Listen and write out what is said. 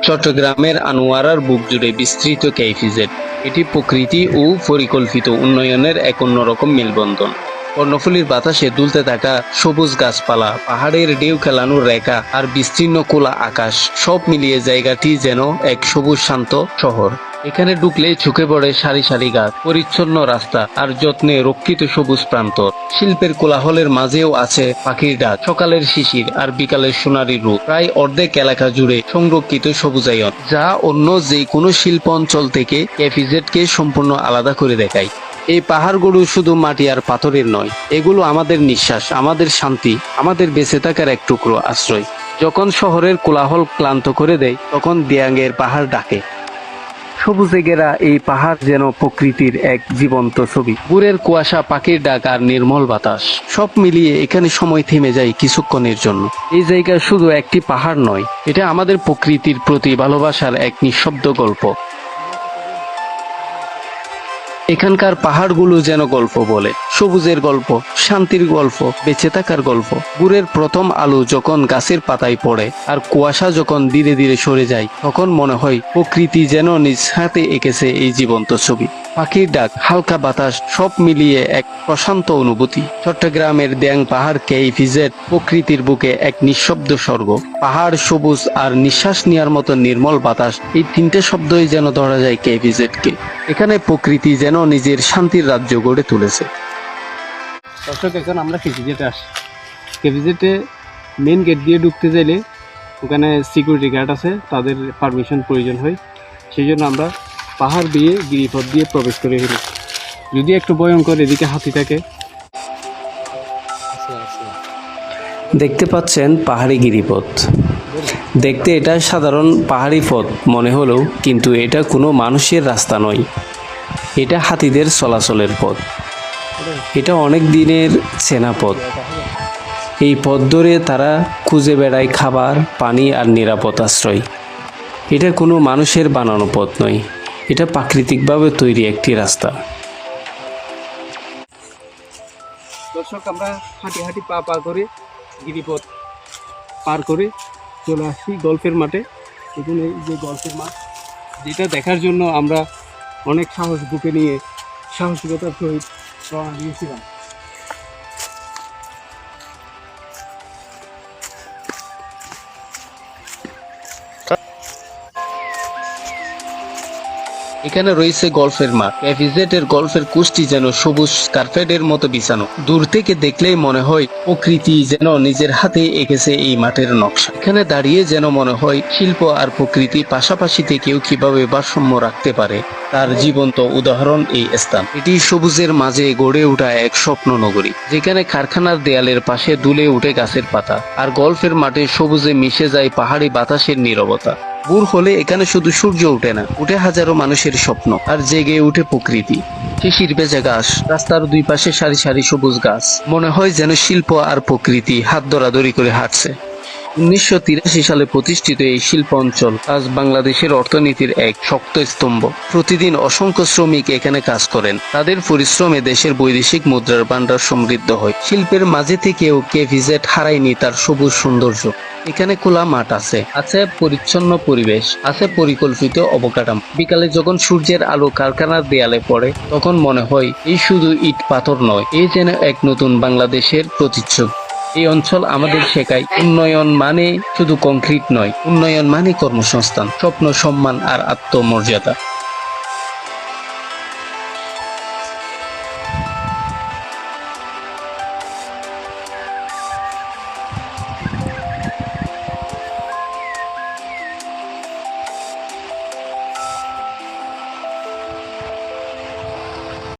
চট্টগ্রামের আনোয়ারার বুক জুড়ে বিস্তৃত কেইফিজেড। এটি প্রকৃতি ও পরিকল্পিত উন্নয়নের এক অন্যরকম মেলবন্ধন। কর্ণফুলীর বাতাসে দুলতে থাকা সবুজ গাছপালা, পাহাড়ের ঢেউ খেলানো রেখা আর বিস্তীর্ণ খোলা আকাশ, সব মিলিয়ে জায়গাটি যেন এক সবুজ শান্ত শহর। এখানে ঢুকলে চোখে পড়ে সারি সারি গাছ, পরিচ্ছন্ন রাস্তা আর যত্নে রক্ষিত সবুজ প্রান্তর। শিল্পের কোলাহলের মাঝেও আছে পাখির ডাক, সকালের শিশির আর বিকালের সোনারি রূপ। প্রায় অর্ধেক এলাকা জুড়ে সংরক্ষিত সবুজায়ন, যা অন্য যে কোনো শিল্প অঞ্চল থেকে কেইফিজেডকে সম্পূর্ণ আলাদা করে দেখায়। এই পাহাড়গুলো শুধু মাটি আর পাথরের নয়, এগুলো আমাদের নিঃশ্বাস, আমাদের শান্তি, আমাদের বেঁচে থাকার এক টুকরো আশ্রয়। যখন শহরের কোলাহল ক্লান্ত করে দেয়, তখন দিয়াঙ্গের পাহাড় ডাকে। সবুজে ঘেরা এই পাহাড় যেন প্রকৃতির এক জীবন্ত ছবি। ভোরের কুয়াশা, পাখির ডাক আর নির্মল বাতাস, সব মিলিয়ে এখানে সময় থেমে যায় কিছুক্ষণের জন্য। এই জায়গা শুধু একটি পাহাড় নয়, এটা আমাদের প্রকৃতির প্রতি ভালোবাসার এক নিঃশব্দ গল্প। এখানকার পাহাড়গুলো যেন গল্প বলে, সবুজের গল্প, শান্তির গল্প, বেঁচে থাকার গল্প। ভোরের প্রথম আলো যখন গাছের পাতায় পড়ে আর কুয়াশা যখন ধীরে ধীরে সরে যায়, তখন মনে হয় প্রকৃতি যেন নিজ হাতে এঁকেছে এই জীবন্ত ছবি। পাখির ডাক, হালকা বাতাস, সব মিলিয়ে এক প্রশান্ত অনুভূতি। চট্টগ্রামের দেয়াং পাহাড় কেইফিজেড প্রকৃতির বুকে এক নিঃশব্দ স্বর্গ। পাহাড়, সবুজ আর নিঃশ্বাস নেওয়ার মতো নির্মল বাতাস, এই তিনটে শব্দই যেন ধরা যায় কেইফিজেডকে। এখানে প্রকৃতি যেন নিজের শান্তির রাজ্য গড়ে তুলেছে। দর্শক, এখন আমরা কেইফিজেডে আসি। কেইফিজেডে মেন গেট দিয়ে ঢুকতে চাইলে ওখানে সিকিউরিটি গার্ড আছে, তাদের পারমিশন প্রয়োজন হয়। সেই জন্য আমরা পাহাড় দিয়ে গিরিপথ দিয়ে প্রবেশ করে ফেলি। যদি একটু ভয়ঙ্কর, এদিকে হাতি থাকে। দেখতে পাচ্ছেন পাহাড়ি গিরিপথ। দেখতে এটা সাধারণ পাহাড়ি পথ মনে হলেও কিন্তু এটা কোনো মানুষের রাস্তা নয়, এটা হাতিদের চলাচলের পথ। এটা অনেক দিনের চেনা পথ। এই পথ ধরে তারা খুঁজে বেড়ায় খাবার, পানি আর নিরাপদ আশ্রয়। এটা কোনো মানুষের বানানো পথ নয়, এটা প্রাকৃতিকভাবে তৈরি একটি রাস্তা। দর্শক, আমরা হাঁটি হাঁটি পা করে গিরিপথ পার করে চলে আসছি গল্ফের মাঠে। এখানে যে গল্ফের মাঠ, যেটা দেখার জন্য আমরা অনেক সাহস বুকে নিয়ে সাহসিকতার সহিত রওনা দিয়েছিলাম। এখানে রয়েছে গল্ফের মাঠ। কেইফিজেডের গল্ফের কুষ্টি যেন সবুজ কার্পেটের মতো বিছানো। দূর থেকে দেখলেই মনে হয় প্রকৃতি যেন নিজের হাতে এঁকেছে এই মাঠের নকশা। এখানে দাঁড়িয়ে যেন মনে হয় শিল্প আর প্রকৃতি পাশাপাশি থেকেও কিভাবে ভারসাম্য রাখতে পারে তার জীবন্ত উদাহরণ এই স্থান। এটি সবুজের মাঝে গড়ে ওঠা এক স্বপ্ন নগরী, যেখানে কারখানার দেয়ালের পাশে দুলে উঠে গাছের পাতা, আর গল্ফের মাঠে সবুজে মিশে যায় পাহাড়ি বাতাসের নীরবতা। ভোর হলে এখানে শুধু সূর্য ওঠে না, উঠে হাজারো মানুষের স্বপ্ন, আর জেগে উঠে প্রকৃতি। শিশির ভেজা ঘাস, রাস্তার দুই পাশে সারি সারি সবুজ গাছ, মনে হয় যেন শিল্প আর প্রকৃতি হাত ধরাধরি করে হাঁটছে। 1983 সালে প্রতিষ্ঠিত এই শিল্প অঞ্চল আজ বাংলাদেশের অর্থনীতির এক শক্ত স্তম্ভ। প্রতিদিন অসংখ্য শ্রমিক এখানে কাজ করেন, তাদের পরিশ্রমে দেশের বৈদেশিক মুদ্রার ভান্ডার সমৃদ্ধ হয়। শিল্পের মাঝে থেকেও কেইফিজেড হারায়নি তার সবুজ সৌন্দর্য। এখানে খোলা মাঠ আছে, আছে পরিচ্ছন্ন পরিবেশ, আছে পরিকল্পিত অবকাঠামো। বিকালে যখন সূর্যের আলো কারখানার দেয়ালে পড়ে, তখন মনে হয় এই শুধু ইট পাথর নয়, এই যেন এক নতুন বাংলাদেশের প্রতিচ্ছবি। এই অঞ্চল আমাদের শেখায় উন্নয়ন মানে শুধু কংক্রিট নয়, উন্নয়ন মানে কর্মসংস্থান, স্বপ্ন, সম্মান আর আত্মমর্যাদা।